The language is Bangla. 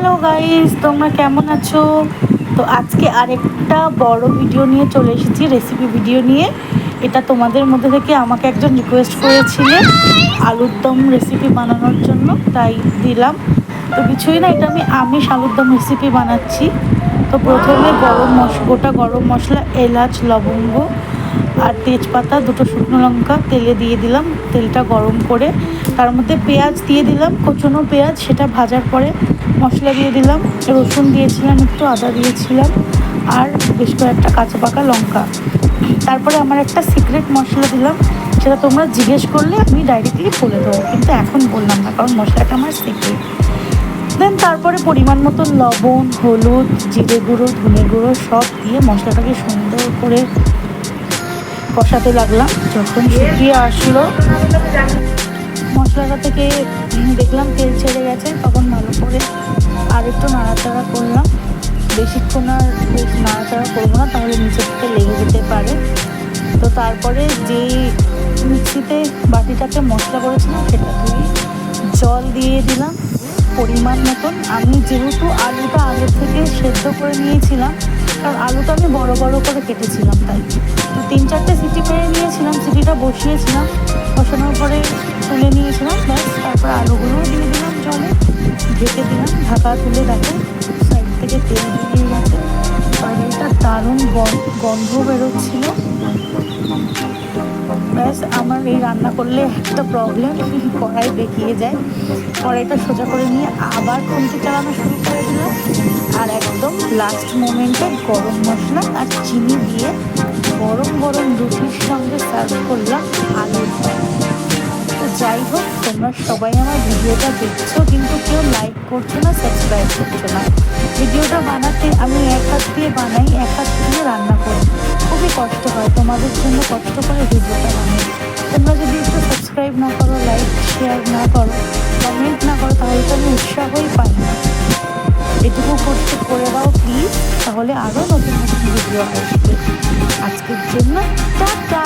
হ্যালো গাইস, তোমরা কেমন আছো? তো আজকে আরেকটা বড় ভিডিও নিয়ে চলে এসেছি, রেসিপি ভিডিও নিয়ে। এটা তোমাদের মধ্যে থেকে আমাকে একজন রিকোয়েস্ট করেছিলেন আলুর দম রেসিপি বানানোর জন্য, তাই দিলাম। তো কিছুই না, এটা আমি আমিষ আলুর দম রেসিপি বানাচ্ছি। তো প্রথমে গোটা গরম মশলা, এলাচ, লবঙ্গ আর তেজপাতা, দুটো শুকনো লঙ্কা তেলে দিয়ে দিলাম। তেলটা গরম করে তার মধ্যে পেঁয়াজ দিয়ে দিলাম, কোচানো পেঁয়াজ। সেটা ভাজার পরে মশলা দিয়ে দিলাম, রসুন দিয়েছিলাম, একটু আদা দিয়েছিলাম আর বেশ কয়েকটা কাঁচা পাকা লঙ্কা। তারপরে আমার একটা সিক্রেট মশলা দিলাম, সেটা তোমরা জিজ্ঞেস করলে আমি ডাইরেক্টলি বলে দেবো, কিন্তু এখন বললাম না কারণ মশলাটা আমার সিক্রেট। দেন তারপরে পরিমাণ মতো লবণ, হলুদ, জিরে গুঁড়ো, ধনে গুঁড়ো সব দিয়ে মশলাটাকে সুন্দর করে কষাতে লাগলাম। যখন শুকিয়ে আসলো, মশলাটা থেকে দেখলাম তেল ছেড়ে গেছে, তখন ভালো করে আর একটু নাড়াচাড়া করলাম। বেশিক্ষণ আর বেশ নাড়াচাড়া করবো না, তাহলে নিচে থেকে লেগে যেতে পারে। তো তারপরে যে মিক্সিতে বাটিটাতে মশলা করেছিলাম সেটা ধুয়ে জল দিয়ে দিলাম পরিমাণ মতন। আমি যেহেতু আলুটা আগের থেকে সেদ্ধ করে নিয়েছিলাম, কারণ আলুটা আমি বড় বড় করে কেটেছিলাম, তাই তো 3-4টে সিটি মেরে নিয়েছিলাম। সিটিটা বসিয়েছিলাম, বসানোর পরে তুলে নিয়েছিলাম, ব্যাস। তারপর আলুগুলোও দিয়ে দিলাম জলে, ঢেকে দিলাম। ঢাকা তুলে দেখো সাইড থেকে তেল বেরিয়ে গেছে, তরকারিটা দারুণ গন্ধ বেরোচ্ছিল। ব্যাস, আমার এই রান্না করলে একটা প্রবলেম, কড়াই বেঁকিয়ে যায়। কড়াইটা সোজা করে নিয়ে আবার খুন্তি চালানো শুরু করে দিলাম, আর একদম লাস্ট মোমেন্টে গরম মশলা আর চিনি দিয়ে গরম গরম রুটির সঙ্গে সার্ভ করলাম আলুর দম। তো যাই হোক, তোমরা সবাই আমার ভিডিওটা দেখছো, কিন্তু কেউ লাইক করছো না, সাবস্ক্রাইব করছো না। ভিডিওটা বানাতে আমি এক হাত দিয়ে বানাই, এক হাত দিয়ে রান্না করি, খুবই কষ্ট হয়। তোমাদের জন্য কষ্ট করে ভিডিওটা বানাই। তোমরা যদি একটু সাবস্ক্রাইব না করো, লাইক শেয়ার না করো, কমেন্ট না করো, তাহলে তো আমি উৎসাহই পাই না। এটুকু করে দাও প্লিজ, তাহলে আরও নতুন নতুন ভিডিও আসবে। আজকের জন্য টাটা।